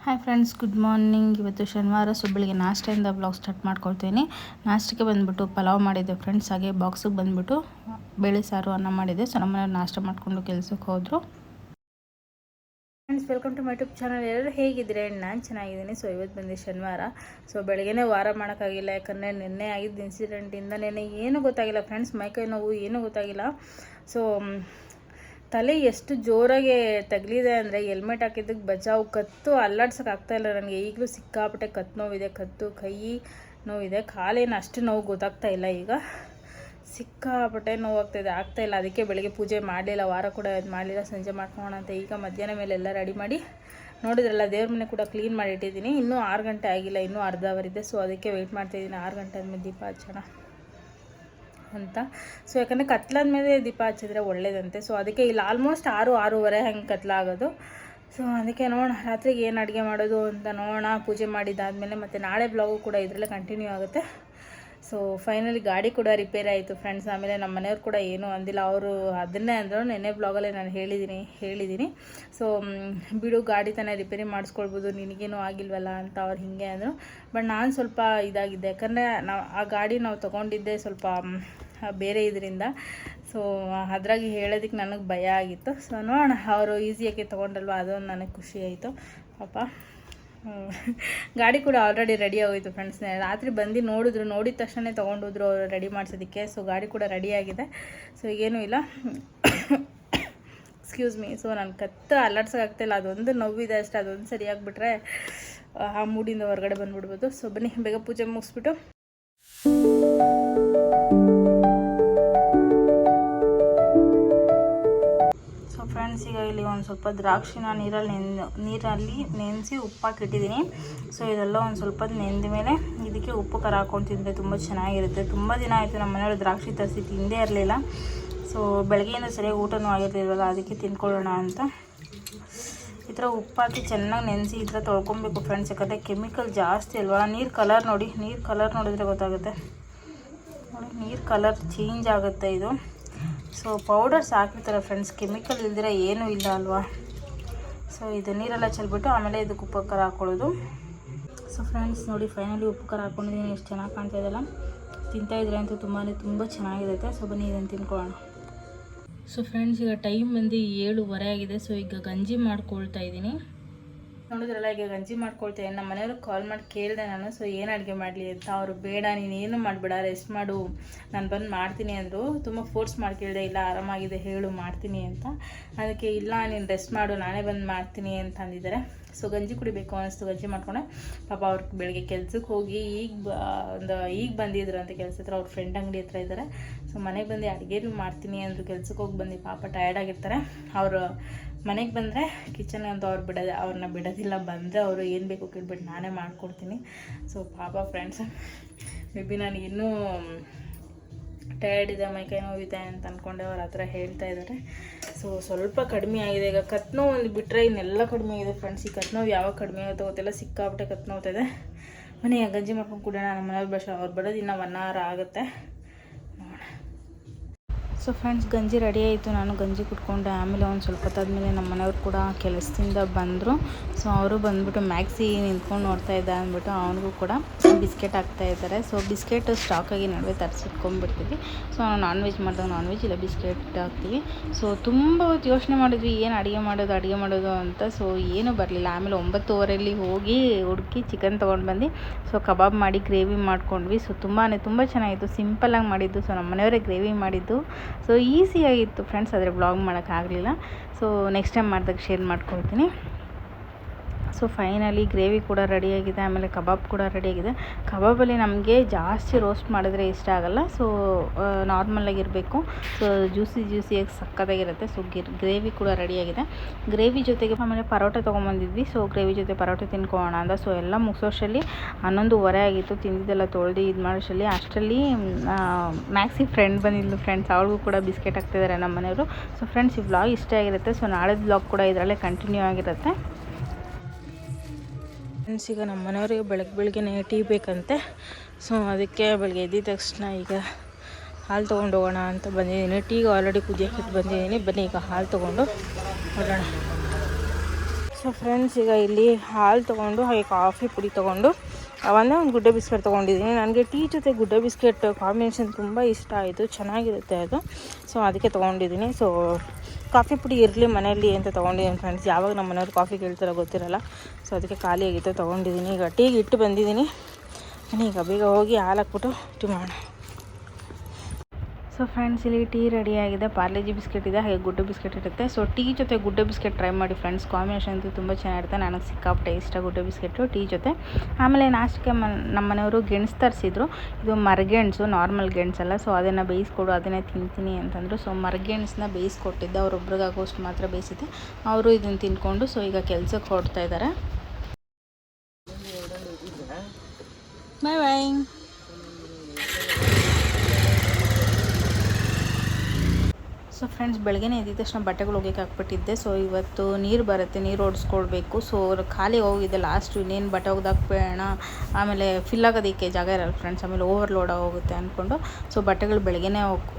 Hi friends, good morning. ಇವತ್ತು ಶನಿವಾರ, so ಬೆಳಿಗ್ಗೆ ನಾಷ್ಟದಿಂದ ಬ್ಲಾಗ್ ಸ್ಟಾರ್ಟ್ ಮಾಡ್ಕೊಳ್ತೀನಿ. ನಾಷ್ಟಕ್ಕೆ ಬಂದುಬಿಟ್ಟು ಪಲಾವ್ ಮಾಡಿದ್ದೆ ಫ್ರೆಂಡ್ಸ್. ಹಾಗೆ ಬಾಕ್ಸಿಗೆ ಬಂದುಬಿಟ್ಟು ಬೇಳೆ ಸಾರು ಅನ್ನ ಮಾಡಿದ್ದೆ. ಸೊ ನಮ್ಮನೆಯವ್ರು ನಾಷ್ಟ ಮಾಡಿಕೊಂಡು ಕೆಲಸಕ್ಕೆ ಹೋದರು. Friends, welcome to my YouTube channel. ಎಲ್ಲರೂ ಹೇಗಿದ್ದೀರಿ? ನಾನು ಚೆನ್ನಾಗಿದ್ದೀನಿ. ಸೊ ಇವತ್ತು ಬಂದು ಶನಿವಾರ. ಸೊ ಬೆಳಗ್ಗೆನೇ ವಾರ ಮಾಡೋಕ್ಕಾಗಿಲ್ಲ, ಯಾಕಂದರೆ ನಿನ್ನೆ ಆಗಿದ್ದ ಇನ್ಸಿಡೆಂಟಿಂದ ನೆನ್ನೆ ಏನೂ ಗೊತ್ತಾಗಿಲ್ಲ ಫ್ರೆಂಡ್ಸ್. ಮೈಕೈ ನೋವು ಏನೂ ಗೊತ್ತಾಗಿಲ್ಲ. ಸೊ ತಲೆ ಎಷ್ಟು ಜೋರಾಗಿ ತಗಲಿದೆ ಅಂದರೆ ಹೆಲ್ಮೆಟ್ ಹಾಕಿದ್ದಕ್ಕೆ ಬಚಾವು. ಕತ್ತು ಅಲ್ಲಾಡ್ಸೋಕ್ಕಾಗ್ತಾಯಿಲ್ಲ ನನಗೆ. ಈಗಲೂ ಸಿಕ್ಕಾಪಟ್ಟೆ ಕತ್ತು ನೋವಿದೆ, ಕತ್ತು ಕೈ ನೋವಿದೆ. ಕಾಲೇನು ಅಷ್ಟು ನೋವು ಗೊತ್ತಾಗ್ತಾ ಇಲ್ಲ. ಈಗ ಸಿಕ್ಕಾಪಟ್ಟೆ ನೋವಾಗ್ತಾಯಿದೆ, ಆಗ್ತಾಯಿಲ್ಲ. ಅದಕ್ಕೆ ಬೆಳಗ್ಗೆ ಪೂಜೆ ಮಾಡಲಿಲ್ಲ, ವಾರ ಕೂಡ ಮಾಡಲಿಲ್ಲ. ಸಂಜೆ ಮಾಡ್ಕೊಳ್ಳೋಣ ಅಂತ ಈಗ ಮಧ್ಯಾಹ್ನ ಮೇಲೆ ಎಲ್ಲ ರೆಡಿ ಮಾಡಿ ನೋಡಿದ್ರಲ್ಲ, ದೇವ್ರ ಮನೆ ಕೂಡ ಕ್ಲೀನ್ ಮಾಡಿ ಇಟ್ಟಿದ್ದೀನಿ. ಇನ್ನೂ 6 ಗಂಟೆ ಆಗಿಲ್ಲ, ಇನ್ನೂ ಅರ್ಧ ಅವರ್ ಇದೆ. ಸೊ ಅದಕ್ಕೆ ವೆಯ್ಟ್ ಮಾಡ್ತಾಯಿದ್ದೀನಿ 6 ಗಂಟೆ ಆದಮೇಲೆ ದೀಪ ಹಚ್ಚೋಣ ಅಂತ. ಸೊ ಯಾಕಂದರೆ ಕತ್ಲಾದ ಮೇಲೆ ದೀಪ ಹಚ್ಚಿದ್ರೆ ಒಳ್ಳೇದಂತೆ. ಸೊ ಅದಕ್ಕೆ ಇಲ್ಲಿ ಆಲ್ಮೋಸ್ಟ್ 6-6:30 ಹಂಗೆ ಕತ್ಲಾಗೋದು. ಸೊ ಅದಕ್ಕೆ ನೋಡೋಣ ರಾತ್ರಿಗೆ ಏನು ಅಡುಗೆ ಮಾಡೋದು ಅಂತ ನೋಡೋಣ. ಪೂಜೆ ಮಾಡಿದ್ದಾದಮೇಲೆ ಮತ್ತು ನಾಳೆ ಬ್ಲಾಗು ಕೂಡ ಇದರಲ್ಲೇ ಕಂಟಿನ್ಯೂ ಆಗುತ್ತೆ. ಸೊ ಫೈನಲಿ ಗಾಡಿ ಕೂಡ ರಿಪೇರಿ ಆಯಿತು ಫ್ರೆಂಡ್ಸ್. ಆಮೇಲೆ ನಮ್ಮ ಮನೆಯವ್ರು ಕೂಡ ಏನೂ ಅಂದಿಲ್ಲ. ಅವರು ಅದನ್ನೇ ಅಂದರು, ನೆನ್ನೆ ಬ್ಲಾಗಲ್ಲೇ ನಾನು ಹೇಳಿದ್ದೀನಿ. ಸೊ ಬಿಡು, ಗಾಡಿ ತಾನೇ ರಿಪೇರಿ ಮಾಡಿಸ್ಕೊಳ್ಬೋದು, ನಿನಗೇನೂ ಆಗಿಲ್ವಲ್ಲ ಅಂತ ಅವ್ರು ಹೀಗೆ ಅಂದರು. ಬಟ್ ನಾನು ಸ್ವಲ್ಪ ಇದಾಗಿದ್ದೆ, ಯಾಕಂದರೆ ಆ ಗಾಡಿ ನಾವು ತೊಗೊಂಡಿದ್ದೆ ಸ್ವಲ್ಪ ಬೇರೆ ಇದರಿಂದ. ಸೊ ಅದ್ರಾಗಿ ಹೇಳೋದಕ್ಕೆ ನನಗೆ ಭಯ ಆಗಿತ್ತು. ಸೊ ನೋಡೋಣ, ಅವರು ಈಸಿಯಾಗಿ ತೊಗೊಂಡಲ್ವ, ಅದೊಂದು ನನಗೆ ಖುಷಿ ಆಯಿತು ಪಾಪ. ಗಾಡಿ ಕೂಡ ಆಲ್ರೆಡಿ ರೆಡಿ ಆಗೋಯಿತು ಫ್ರೆಂಡ್ಸ್. ರಾತ್ರಿ ಬಂದು ನೋಡಿದ ತಕ್ಷಣ ತೊಗೊಂಡೋದ್ರು ಅವರು ರೆಡಿ ಮಾಡಿಸೋದಕ್ಕೆ. ಸೊ ಗಾಡಿ ಕೂಡ ರೆಡಿಯಾಗಿದೆ. ಸೊ ಈಗೇನೂ ಇಲ್ಲ, ಎಕ್ಸ್ಕ್ಯೂಸ್ ಮೀ. ಸೊ ನಾನು ಕತ್ತು ಅಲ್ಲಾಡ್ಸೋಕ್ಕಾಗ್ತಾಯಿಲ್ಲ, ಅದೊಂದು ನೋವಿದೆ ಅಷ್ಟೇ. ಅದೊಂದು ಸರಿಯಾಗಿಬಿಟ್ರೆ ಆ ಮೂಡಿಂದ ಹೊರಗಡೆ ಬಂದುಬಿಡ್ಬೋದು. ಸೊ ಬನ್ನಿ, ಬೇಗ ಪೂಜೆ ಮುಗಿಸ್ಬಿಟ್ಟು ಫ್ರೆಂಡ್ಸ್. ಈಗ ಇಲ್ಲಿ ಒಂದು ಸ್ವಲ್ಪ ದ್ರಾಕ್ಷಿನ ನೀರಲ್ಲಿ ನೆನೆಸಿ ಉಪ್ಪಾಕಿಟ್ಟಿದ್ದೀನಿ. ಸೊ ಇದೆಲ್ಲ ಒಂದು ಸ್ವಲ್ಪ ನೆಂದ ಮೇಲೆ ಇದಕ್ಕೆ ಉಪ್ಪು ಖಾರ ಹಾಕೊಂಡು ತಿಂದರೆ ತುಂಬ ಚೆನ್ನಾಗಿರುತ್ತೆ. ತುಂಬ ದಿನ ಆಯಿತು ನಮ್ಮ ಮನೆಯವರು ದ್ರಾಕ್ಷಿ ತರಿಸಿ ತಿಂದೇ ಇರಲಿಲ್ಲ. ಸೊ ಬೆಳಗ್ಗೆಯಿಂದ ಸರಿಯಾಗಿ ಊಟನೂ ಆಗಿರ್ತಿಲ್ವಲ್ಲ, ಅದಕ್ಕೆ ತಿನ್ಕೊಳ್ಳೋಣ ಅಂತ ಈ ಥರ ಉಪ್ಪು ಹಾಕಿ ಚೆನ್ನಾಗಿ ನೆನೆಸಿ ಈ ಥರ ತೊಳ್ಕೊಬೇಕು ಫ್ರೆಂಡ್ಸ್. ಯಾಕಂದರೆ ಕೆಮಿಕಲ್ ಜಾಸ್ತಿ ಅಲ್ವಾ. ನೀರು ಕಲರ್ ನೋಡಿದ್ರೆ ಗೊತ್ತಾಗುತ್ತೆ ನೋಡಿ, ನೀರು ಕಲರ್ ಚೇಂಜ್ ಆಗುತ್ತೆ ಇದು. ಸೊ ಪೌಡರ್ಸ್ ಹಾಕಿರ್ತಾರೆ ಫ್ರೆಂಡ್ಸ್, ಕೆಮಿಕಲ್ ಇಲ್ದಿರ ಏನೂ ಇಲ್ಲ ಅಲ್ವಾ. ಸೊ ಇದು ನೀರೆಲ್ಲ ಚೆಲ್ಬಿಟ್ಟು ಆಮೇಲೆ ಇದಕ್ಕೆ ಉಪ್ಪು ಖಾರ ಹಾಕ್ಕೊಳ್ಳೋದು. ಸೊ ಫ್ರೆಂಡ್ಸ್ ನೋಡಿ, ಫೈನಲಿ ಉಪ್ಪು ಖಾರ ಹಾಕ್ಕೊಂಡಿದ್ದೀನಿ. ಎಷ್ಟು ಚೆನ್ನಾಗಿ ಕಾಣ್ತಾ ಇದೆಯಲ್ಲ. ತಿಂತಾಯಿದ್ರೆ ಅಂತೂ ತುಂಬ ಚೆನ್ನಾಗಿರುತ್ತೆ. ಸೊ ಬನ್ನಿ ಇದನ್ನು ತಿನ್ಕೊಳ್ಳೋಣ. ಸೊ ಫ್ರೆಂಡ್ಸ್, ಈಗ ಟೈಮ್ ಬಂದು 7:30 ಆಗಿದೆ. ಸೊ ಈಗ ಗಂಜಿ ಮಾಡ್ಕೊಳ್ತಾ ಇದ್ದೀನಿ. ನೋಡಿದ್ರಲ್ಲ, ಈಗ ಗಂಜಿ ಮಾಡ್ಕೊಳ್ತೇನೆ. ನಮ್ಮ ಮನೆಯವ್ರಿಗೆ ಕಾಲ್ ಮಾಡಿ ಕೇಳಿದೆ ನಾನು, ಸೊ ಏನು ಅಡುಗೆ ಮಾಡಲಿ ಅಂತ. ಅವರು ಬೇಡ, ನೀನೇನು ಮಾಡಬೇಡ, ರೆಸ್ಟ್ ಮಾಡು, ನಾನು ಬಂದು ಮಾಡ್ತೀನಿ ಅಂದರು. ತುಂಬ ಫೋರ್ಸ್ ಮಾಡಿ ಕೇಳಿದೆ, ಇಲ್ಲ ಆರಾಮಾಗಿದೆ ಹೇಳು ಮಾಡ್ತೀನಿ ಅಂತ. ಅದಕ್ಕೆ ಇಲ್ಲ ನೀನು ರೆಸ್ಟ್ ಮಾಡು, ನಾನೇ ಬಂದು ಮಾಡ್ತೀನಿ ಅಂತ ಅಂದಿದ್ದಾರೆ. ಸೊ ಗಂಜಿ ಕುಡಿಬೇಕು ಅನ್ನಿಸ್ತು, ಗಂಜಿ ಮಾಡ್ಕೊಂಡೆ. ಪಾಪ ಅವ್ರಿಗೆ ಬೆಳಗ್ಗೆ ಕೆಲ್ಸಕ್ಕೆ ಹೋಗಿ ಈಗ ಬಂದಿದ್ರು ಅಂತ ಕೆಲಸ ಹತ್ರ. ಅವ್ರ ಫ್ರೆಂಡ್ ಅಂಗಡಿ ಹತ್ರ ಇದ್ದಾರೆ. ಸೊ ಮನೆಗೆ ಬಂದು ಅಡುಗೆನೂ ಮಾಡ್ತೀನಿ ಅಂದರು. ಕೆಲ್ಸಕ್ಕೆ ಹೋಗಿ ಬಂದು ಪಾಪ ಟಯರ್ಡಾಗಿರ್ತಾರೆ. ಅವರು ಮನೆಗೆ ಬಂದರೆ ಕಿಚನ್ ಅಂತೂ ಅವ್ರನ್ನ ಬಿಡೋದಿಲ್ಲ. ಬಂದರೆ ಅವರು ಏನು ಬೇಕು ಕೇಳ್ಬಿಟ್ಟು ನಾನೇ ಮಾಡಿಕೊಡ್ತೀನಿ. ಸೊ ಪಾಪ ಫ್ರೆಂಡ್ಸ್, ಮೇ ಬಿ ನಾನು ಇನ್ನೂ ಟಯರ್ಡ್ ಇದೆ, ಮೈಕೈ ನೋವಿದೆ ಅಂತ ಅಂದ್ಕೊಂಡೆ. ಅವ್ರ ಹತ್ರ ಹೇಳ್ತಾ ಇದ್ದಾರೆ. ಸೊ ಸ್ವಲ್ಪ ಕಡಿಮೆ ಆಗಿದೆ. ಈಗ ಕತ್ತು ನೋವು ಒಂದು ಬಿಟ್ಟರೆ ಇನ್ನೆಲ್ಲ ಕಡಿಮೆ ಆಗಿದೆ ಫ್ರೆಂಡ್ಸ್. ಈ ಕತ್ತು ನೋವು ಯಾವಾಗ ಕಡಿಮೆ ಆಗುತ್ತೋ ಗೊತ್ತಿಲ್ಲ, ಸಿಕ್ಕಾಬಿಟ್ಟೆ ಕತ್ತು ನೋವ್ತಿದೆ. ಮನೆಯ ಗಂಜಿ ಮಾಡ್ಕೊಂಡು ಕುಡಿಯೋಣ. ನಮ್ಮ ಮನೆಯವ್ರು ಅವ್ರು ಬರೋದು ಇನ್ನೂ 1 hour ಆಗುತ್ತೆ. ಸೊ ಫ್ರೆಂಡ್ಸ್, ಗಂಜಿ ರೆಡಿ ಆಯಿತು. ನಾನು ಗಂಜಿ ಕುಟ್ಕೊಂಡೆ. ಆಮೇಲೆ ಒಂದು ಸ್ವಲ್ಪ ಹೊತ್ತಾದಮೇಲೆ ನಮ್ಮ ಮನೆಯವ್ರು ಕೂಡ ಕೆಲಸದಿಂದ ಬಂದರು. ಸೊ ಅವರು ಬಂದುಬಿಟ್ಟು ಮ್ಯಾಕ್ಸಿ ನಿಂತ್ಕೊಂಡು ನೋಡ್ತಾ ಇದ್ದ ಅಂದ್ಬಿಟ್ಟು ಅವನಿಗೂ ಕೂಡ ಬಿಸ್ಕೆಟ್ ಹಾಕ್ತಾಯಿದ್ದಾರೆ. ಸೊ ಬಿಸ್ಕೆಟ್ ಸ್ಟಾಕಾಗಿ ನಡುವೆ ತರಿಸಿಟ್ಕೊಂಡ್ಬಿಡ್ತೀವಿ. ಸೊ ನಾವು ನಾನ್ ವೆಜ್ ಮಾಡಿದಾಗ ನಾನ್ ವೆಜ್ ಇಲ್ಲ ಬಿಸ್ಕೆಟ್ ಹಾಕ್ತೀವಿ. ಸೊ ತುಂಬ ಹೊತ್ತು ಯೋಚನೆ ಮಾಡಿದ್ವಿ ಏನು ಅಡುಗೆ ಮಾಡೋದು ಅಂತ. ಸೊ ಏನೂ ಬರಲಿಲ್ಲ. ಆಮೇಲೆ 9:15 ಹೋಗಿ ಹುಡುಕಿ ಚಿಕನ್ ತೊಗೊಂಡು ಬಂದು ಸೊ ಕಬಾಬ್ ಮಾಡಿ ಗ್ರೇವಿ ಮಾಡ್ಕೊಂಡ್ವಿ. ಸೊ ತುಂಬ ಚೆನ್ನಾಗಿತ್ತು, ಸಿಂಪಲ್ಲಾಗಿ ಮಾಡಿದ್ದು. ಸೊ ನಮ್ಮ ಮನೆಯವರೇ ಗ್ರೇವಿ ಮಾಡಿದ್ದು. ಸೊ ಈಸಿಯಾಗಿತ್ತು ಫ್ರೆಂಡ್ಸ್, ಆದರೆ ಬ್ಲಾಗ್ ಮಾಡೋಕ್ಕಾಗಲಿಲ್ಲ. ಸೊ ನೆಕ್ಸ್ಟ್ ಟೈಮ್ ಮಾಡಿದಾಗ ಶೇರ್ ಮಾಡ್ಕೊಳ್ತೀನಿ. ಸೊ ಫೈನಲಿ ಗ್ರೇವಿ ಕೂಡ ರೆಡಿಯಾಗಿದೆ. ಆಮೇಲೆ ಕಬಾಬ್ ಕೂಡ ರೆಡಿಯಾಗಿದೆ. ಕಬಾಬಲ್ಲಿ ನಮಗೆ ಜಾಸ್ತಿ ರೋಸ್ಟ್ ಮಾಡಿದ್ರೆ ಇಷ್ಟ ಆಗೋಲ್ಲ. ಸೊ ನಾರ್ಮಲಾಗಿರಬೇಕು. ಸೊ ಜ್ಯೂಸಿಯಾಗಿ ಸಕ್ಕತ್ತಾಗಿರುತ್ತೆ. ಸೊ ಗ್ರೇವಿ ಕೂಡ ರೆಡಿಯಾಗಿದೆ. ಗ್ರೇವಿ ಜೊತೆಗೆ ಆಮೇಲೆ ಪರೋಟ ತೊಗೊಂಬಂದಿದ್ವಿ. ಸೊ ಗ್ರೇವಿ ಜೊತೆ ಪರೋಟ ತಿನ್ಕೊಳ್ಳೋಣ ಅಂತ. ಸೊ ಎಲ್ಲ ಮುಗಿಸೋಷ್ಟರಲ್ಲಿ 11:15 ಆಗಿತ್ತು. ತಿಂದಿದ್ದೆಲ್ಲ ತೊಳೆದು ಇದು ಮಾಡೋಷ್ಟರಲ್ಲಿ. ಅಷ್ಟರಲ್ಲಿ ಮ್ಯಾಕ್ಸಿ ಫ್ರೆಂಡ್ ಬಂದಿದ್ದು ಫ್ರೆಂಡ್ಸ್. ಅವ್ರಿಗೂ ಕೂಡ ಬಿಸ್ಕೆಟ್ ಹಾಕ್ತಿದ್ದಾರೆ ನಮ್ಮ ಮನೆಯವರು. ಸೊ ಫ್ರೆಂಡ್ಸ್, ಈ ವ್ಲಾಗ್ ಇಷ್ಟ ಆಗಿರುತ್ತೆ. ಸೊ ನಾಳೆ ವ್ಲಾಗ್ ಕೂಡ ಇದರಲ್ಲೇ ಕಂಟಿನ್ಯೂ ಆಗಿರುತ್ತೆ. ಫ್ರೆಂಡ್ಸ್, ಈಗ ನಮ್ಮ ಮನೆಯವರಿಗೆ ಬೆಳಗ್ಗೆ ಟೀ ಬೇಕಂತೆ. ಸೊ ಅದಕ್ಕೆ ಬೆಳಗ್ಗೆ ಎದ್ದಿದ ತಕ್ಷಣ ಈಗ ಹಾಲು ತೊಗೊಂಡು ಹೋಗೋಣ ಅಂತ ಬಂದಿದ್ದೀನಿ. ಟೀಗೆ ಆಲ್ರೆಡಿ ಕುದಿಯೋಕ್ಕಿಟ್ಟು ಬಂದಿದ್ದೀನಿ. ಬನ್ನಿ ಈಗ ಹಾಲು ತೊಗೊಂಡು ಹೊರಡೋಣ. ಸೊ ಫ್ರೆಂಡ್ಸ್, ಈಗ ಇಲ್ಲಿ ಹಾಲು ತೊಗೊಂಡು ಹಾಗೆ ಕಾಫಿ ಪುಡಿ ತೊಗೊಂಡು ಒಂದೇ ಒಂದು ಗುಡ್ಡೆ ಬಿಸ್ಕೆಟ್ ತೊಗೊಂಡಿದ್ದೀನಿ. ನನಗೆ ಟೀ ಜೊತೆ ಗುಡ್ಡೆ ಬಿಸ್ಕೆಟ್ ಕಾಂಬಿನೇಷನ್ ತುಂಬ ಇಷ್ಟ ಆಯಿತು, ಚೆನ್ನಾಗಿರುತ್ತೆ ಅದು. ಸೊ ಅದಕ್ಕೆ ತೊಗೊಂಡಿದ್ದೀನಿ. ಸೊ ಕಾಫಿ ಪುಡಿ ಇರಲಿ ಮನೆಯಲ್ಲಿ ಅಂತ ತೊಗೊಂಡಿದ್ದೀನಿ ಫ್ರೆಂಡ್ಸ್. ಯಾವಾಗ ನಮ್ಮ ಮನೆಯವ್ರು ಕಾಫಿ ಕೇಳ್ತಾರೋ ಗೊತ್ತಿರಲ್ಲ. ಸೊ ಅದಕ್ಕೆ ಖಾಲಿಯಾಗಿತ್ತು, ತೊಗೊಂಡಿದ್ದೀನಿ. ಈಗ ಟೀಗೆ ಇಟ್ಟು ಬಂದಿದ್ದೀನಿ. ಈಗ ಬೇಗ ಹೋಗಿ ಹಾಲು ಹಾಕ್ಬಿಟ್ಟು ಟೀ ಮಾಡೋಣ. ಸೊ ಫ್ರೆಂಡ್ಸ್, ಇಲ್ಲಿ ಟೀ ರೆಡಿಯಾಗಿದೆ. ಪಾರ್ಲೇಜಿ ಬಿಸ್ಕೆಟ್ ಇದೆ, ಹಾಗೆ ಗುಡ್ಡೆ ಬಿಸ್ಕೆಟ್ ಇರುತ್ತೆ. ಸೊ ಟೀ ಜೊತೆ ಗುಡ್ಡೆ ಬಿಸ್ಕೆಟ್ ಟ್ರೈ ಮಾಡಿ ಫ್ರೆಂಡ್ಸ್, ಕಾಂಬಿನೇಷನ್ ಅಂತೂ ತುಂಬ ಚೆನ್ನಾಗಿರುತ್ತೆ. ನನಗೆ ಸಿಕ್ಕಾಪಟ್ಟೆ ಇಷ್ಟ ಗುಡ್ಡೆ ಬಿಸ್ಕೆಟು ಟೀ ಜೊತೆ. ಆಮೇಲೆ ನಾಷ್ಟಕ್ಕೆ ನಮ್ಮ ಮನೆಯವರು ಗೆಣಸು ತರಿಸಿದ್ರು. ಇದು ಮರಗೆಣಸು, ನಾರ್ಮಲ್ ಗೆಣಸಲ್ಲ. ಸೊ ಅದನ್ನು ಬೇಯಿಸ್ಕೊಡು, ಅದನ್ನೇ ತಿಂತೀನಿ ಅಂತಂದರು. ಸೊ ಮರಗೆಣಸನ್ನ ಬೇಯಿಸ್ಕೊಟ್ಟಿದ್ದೆ, ಅವರೊಬ್ರಿಗಾಗೋಷ್ಟು ಮಾತ್ರ ಬೇಯಿಸಿದ್ದೆ. ಅವರು ಇದನ್ನು ತಿಂದ್ಕೊಂಡು ಸೊ ಈಗ ಕೆಲಸಕ್ಕೆ ಹೊರಡ್ತಾ ಇದ್ದಾರೆ. ಬಾಯ್ ಬಾಯ್. ಸೊ ಫ್ರೆಂಡ್ಸ್, ಬೆಳಗ್ಗೆ ಎದ್ದಿದ ತಕ್ಷಣ ಬಟ್ಟೆಗಳು ಹೋಗಕ್ಕೆ ಹಾಕ್ಬಿಟ್ಟಿದ್ದೆ. ಸೊ ಇವತ್ತು ನೀರು ಬರುತ್ತೆ, ನೀರು ಓಡಿಸ್ಕೊಳ್ಬೇಕು. ಸೊ ಖಾಲಿ ಹೋಗಿದೆ ಲಾಸ್ಟು, ಇನ್ನೇನು ಬಟ್ಟೆ ಹೋಗ್ದಾಕ್ಬೇಡ, ಆಮೇಲೆ ಫಿಲ್ ಆಗೋದಕ್ಕೆ ಜಾಗ ಇರಲ್ಲ ಫ್ರೆಂಡ್ಸ್, ಆಮೇಲೆ ಓವರ್ಲೋಡ್ ಆಗೋಗುತ್ತೆ ಅಂದ್ಕೊಂಡು ಸೊ ಬಟ್ಟೆಗಳು ಬೆಳಗ್ಗೆ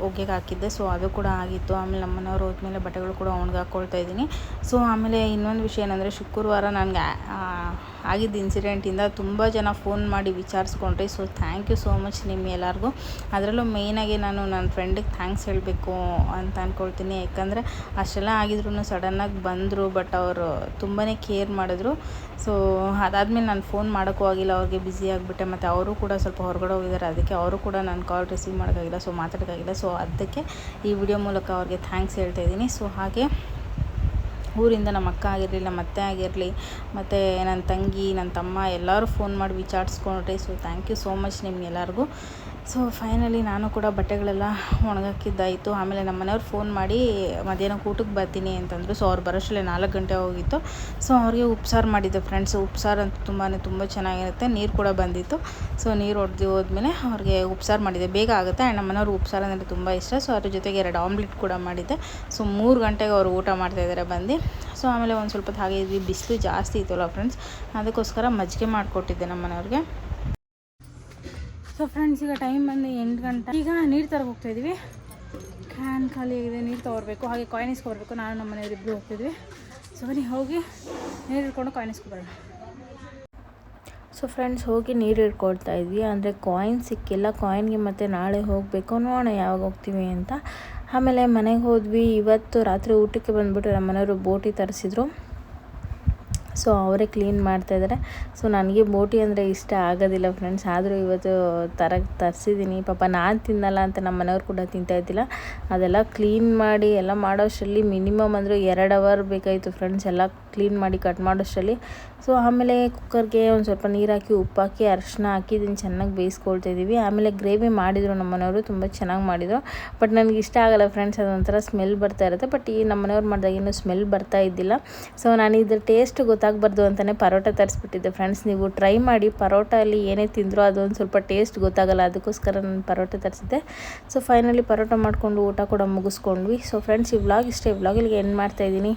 ಹೋಗಕ್ಕೆ ಹಾಕಿದ್ದೆ. ಸೊ ಅದು ಕೂಡ ಆಗಿತ್ತು. ಆಮೇಲೆ ನಮ್ಮ ಮನೆಯವರು ಹೋದ್ಮೇಲೆ ಬಟ್ಟೆಗಳು ಕೂಡ ಒಣಗಿ ಹಾಕ್ಕೊಳ್ತಾ ಇದ್ದೀನಿ. ಸೊ ಆಮೇಲೆ ಇನ್ನೊಂದು ವಿಷಯ ಏನಂದರೆ, ಶುಕ್ರವಾರ ನನಗೆ ಆಗಿದ್ದ ಇನ್ಸಿಡೆಂಟಿಂದ ತುಂಬ ಜನ ಫೋನ್ ಮಾಡಿ ವಿಚಾರಿಸ್ಕೊಂಡ್ರಿ. So thank you so much ನಿಮ್ಗೆಲ್ಲರಿಗೂ. ಅದರಲ್ಲೂ ಮೇಯ್ನಾಗಿ ನಾನು ನನ್ನ ಫ್ರೆಂಡಿಗೆ ಥ್ಯಾಂಕ್ಸ್ ಹೇಳಬೇಕು ಅಂತ ಅಂದ್ಕೊಳ್ತೀನಿ. ಯಾಕಂದರೆ ಅಷ್ಟೆಲ್ಲ ಆಗಿದ್ರು ಸಡನ್ನಾಗಿ ಬಂದರು, ಬಟ್ ಅವರು ತುಂಬಾ ಕೇರ್ ಮಾಡಿದ್ರು. ಸೊ ಅದಾದಮೇಲೆ ನಾನು ಫೋನ್ ಮಾಡೋಕ್ಕೂ ಆಗಿಲ್ಲ, ಅವ್ರಿಗೆ ಬ್ಯುಸಿ ಆಗಿಬಿಟ್ಟೆ. ಮತ್ತು ಅವರು ಕೂಡ ಸ್ವಲ್ಪ ಹೊರಗಡೆ ಹೋಗಿದ್ದಾರೆ, ಅದಕ್ಕೆ ಅವರು ಕೂಡ ನನ್ನ ಕಾಲ್ ರಿಸೀವ್ ಮಾಡೋಕ್ಕಾಗಿಲ್ಲ, ಸೊ ಮಾತಾಡೋಕ್ಕಾಗಿಲ್ಲ. ಸೊ ಅದಕ್ಕೆ ಈ ವಿಡಿಯೋ ಮೂಲಕ ಅವ್ರಿಗೆ ಥ್ಯಾಂಕ್ಸ್ ಹೇಳ್ತಾಯಿದ್ದೀನಿ. ಸೊ ಹಾಗೆ ಊರಿಂದ ನಮ್ಮ ಅಕ್ಕ ಆಗಿರಲಿ, ನಮ್ಮ ಅತ್ತೆ ಆಗಿರಲಿ, ಮತ್ತು ನನ್ನ ತಂಗಿ, ನನ್ನ ತಮ್ಮ ಎಲ್ಲರೂ ಫೋನ್ ಮಾಡಿ ವಿಚಾರಿಸ್ಕೊಂಡ್ರಿ. So thank you so much ನಿಮ್ಗೆಲ್ಲರಿಗೂ. ಸೊ ಫೈನಲಿ ನಾನು ಕೂಡ ಬಟ್ಟೆಗಳೆಲ್ಲ ಒಣಗಾಕಿದ್ದಾಯಿತು. ಆಮೇಲೆ ನಮ್ಮ ಮನೆಯವ್ರು ಫೋನ್ ಮಾಡಿ ಮಧ್ಯಾಹ್ನಕ್ಕೆ ಊಟಕ್ಕೆ ಬರ್ತೀನಿ ಅಂತಂದರು. ಸೊ ಅವ್ರು ಬರೋಷ್ಟರಲ್ಲೇ 4 ಗಂಟೆ ಹೋಗಿತ್ತು. ಸೊ ಅವ್ರಿಗೆ ಉಪ್ಸಾರು ಮಾಡಿದ್ದೆ ಫ್ರೆಂಡ್ಸ್. ಉಪ್ಸಾರು ಅಂತೂ ತುಂಬ ಚೆನ್ನಾಗಿರುತ್ತೆ. ನೀರು ಕೂಡ ಬಂದಿತ್ತು. ಸೊ ನೀರು ಹೊಡೆದು ಹೋದ್ಮೇಲೆ ಅವ್ರಿಗೆ ಉಪ್ಸಾರು ಮಾಡಿದ್ದೆ, ಬೇಗ ಆಗುತ್ತೆ. ಆ್ಯಂಡ್ ನಮ್ಮ ಮನೆಯವ್ರು ಉಪ್ಸಾರು ಅಂದರೆ ತುಂಬ ಇಷ್ಟ. ಸೊ ಅದ್ರ ಜೊತೆಗೆ 2 ಆಮ್ಲೆಟ್ ಕೂಡ ಮಾಡಿದ್ದೆ. ಸೊ 3 ಗಂಟೆಗೆ ಅವರು ಊಟ ಮಾಡ್ತಾಯಿದ್ದಾರೆ ಬಂದು. ಸೊ ಆಮೇಲೆ ಒಂದು ಸ್ವಲ್ಪ ಹಾಗೆ ಇದ್ವಿ, ಬಿಸಿಲು ಜಾಸ್ತಿ ಇತ್ತಲ್ಲ ಫ್ರೆಂಡ್ಸ್, ಅದಕ್ಕೋಸ್ಕರ ಮಜ್ಜಿಗೆ ಮಾಡಿಕೊಟ್ಟಿದ್ದೆ ನಮ್ಮ ಮನೆಯವ್ರಿಗೆ. ಸೊ ಫ್ರೆಂಡ್ಸ್, ಈಗ ಟೈಮ್ ಬಂದು 8 ಗಂಟೆ. ಈಗ ನೀರು ತರಕ್ಕೆ ಹೋಗ್ತಾಯಿದ್ವಿ. ಕ್ಯಾನ್ ಖಾಲಿ ಆಗಿದೆ, ನೀರು ತೊಗೊಳ್ಬೇಕು. ಹಾಗೆ ಕಾಯಿನ್ ಇಸ್ಕೊಬರ್ಬೇಕು. ನಾನು ನಮ್ಮ ಮನೆಯವರಿಬ್ಬರು ಹೋಗ್ತಿದ್ವಿ. ಸೊ ಬನ್ನಿ ಹೋಗಿ ನೀರು ಇಟ್ಕೊಂಡು ಕಾಯಿನ್ ಇಸ್ಕೊಬರೋಣ. ಸೊ ಫ್ರೆಂಡ್ಸ್, ಹೋಗಿ ನೀರು ಇಟ್ಕೊಳ್ತಾ ಇದ್ವಿ. ಅಂದರೆ ಕಾಯಿನ್ ಸಿಕ್ಕಿಲ್ಲ. ಕಾಯಿನ್ಗೆ ಮತ್ತೆ ನಾಳೆ ಹೋಗಬೇಕು, ನೋಡೋಣ ಯಾವಾಗ ಹೋಗ್ತೀವಿ ಅಂತ. ಆಮೇಲೆ ಮನೆಗೆ ಹೋದ್ವಿ. ಇವತ್ತು ರಾತ್ರಿ ಊಟಕ್ಕೆ ಬಂದುಬಿಟ್ಟು ನಮ್ಮ ಮನೆಯವರು ಬೋಟಿ ತರಿಸಿದ್ರು. ಸೊ ಅವರೇ ಕ್ಲೀನ್ ಮಾಡ್ತಾಯಿದ್ದಾರೆ. ಸೊ ನನಗೆ ಬೋಟಿ ಅಂದರೆ ಇಷ್ಟ ಆಗೋದಿಲ್ಲ ಫ್ರೆಂಡ್ಸ್, ಆದರೂ ಇವತ್ತು ತರಿಸಿದ್ದೀನಿ. ಪಾಪ ನಾನು ತಿನ್ನಲ್ಲ ಅಂತ ನಮ್ಮ ಮನೆಯವ್ರು ಕೂಡ ತಿಂತಾಯಿದ್ದಿಲ್ಲ. ಅದೆಲ್ಲ ಕ್ಲೀನ್ ಮಾಡಿ ಎಲ್ಲ ಮಾಡೋಷ್ಟರಲ್ಲಿ ಮಿನಿಮಮ್ ಅಂದರೆ 2 ಅವರ್ ಬೇಕಾಯಿತು ಫ್ರೆಂಡ್ಸ್, ಎಲ್ಲ ಕ್ಲೀನ್ ಮಾಡಿ ಕಟ್ ಮಾಡೋಷ್ಟರಲ್ಲಿ. ಸೊ ಆಮೇಲೆ ಕುಕ್ಕರ್ಗೆ ಒಂದು ಸ್ವಲ್ಪ ನೀರು ಹಾಕಿ, ಉಪ್ಪು ಹಾಕಿ, ಅರಿಶಿನ ಹಾಕಿ ಇದನ್ನು ಚೆನ್ನಾಗಿ ಬೇಯಿಸ್ಕೊಳ್ತಾಯಿದ್ದೀವಿ. ಆಮೇಲೆ ಗ್ರೇವಿ ಮಾಡಿದರು ನಮ್ಮ ಮನೆಯವರು, ತುಂಬ ಚೆನ್ನಾಗಿ ಮಾಡಿದರು. ಬಟ್ ನನಗೆ ಇಷ್ಟ ಆಗಲ್ಲ ಫ್ರೆಂಡ್ಸ್, ಅದೊಂಥರ ಸ್ಮೆಲ್ ಬರ್ತಾ ಇರುತ್ತೆ. ಬಟ್ ಈ ನಮ್ಮ ಮನೆಯವ್ರು ಮಾಡಿದಾಗ ಇನ್ನೂ ಸ್ಮೆಲ್ ಬರ್ತಾ ಇದ್ದಿಲ್ಲ. ಸೊ ನಾನು ಇದ್ರ ಟೇಸ್ಟ್ ಗೊತ್ತಾಗಬಾರ್ದು ಅಂತಲೇ ಪರೋಟ ತರಿಸ್ಬಿಟ್ಟಿದ್ದೆ ಫ್ರೆಂಡ್ಸ್. ನೀವು ಟ್ರೈ ಮಾಡಿ, ಪರೋಟ ಅಲ್ಲಿ ಏನೇ ತಿಂದರೂ ಅದೊಂದು ಸ್ವಲ್ಪ ಟೇಸ್ಟ್ ಗೊತ್ತಾಗಲ್ಲ, ಅದಕ್ಕೋಸ್ಕರ ನಾನು ಪರೋಟ ತರಿಸಿದ್ದೆ. ಸೊ ಫೈನಲಿ ಪರೋಟ ಮಾಡಿಕೊಂಡು ಊಟ ಕೂಡ ಮುಗಿಸ್ಕೊಂಡ್ವಿ. ಸೊ ಫ್ರೆಂಡ್ಸ್, ಈ ವ್ಲಾಗ್ ಇಷ್ಟೇ. ವ್ಲಾಗ್ ಇಲ್ಲಿಗೆ ಎಂಡ್ ಮಾಡ್ತಾಯಿದ್ದೀನಿ.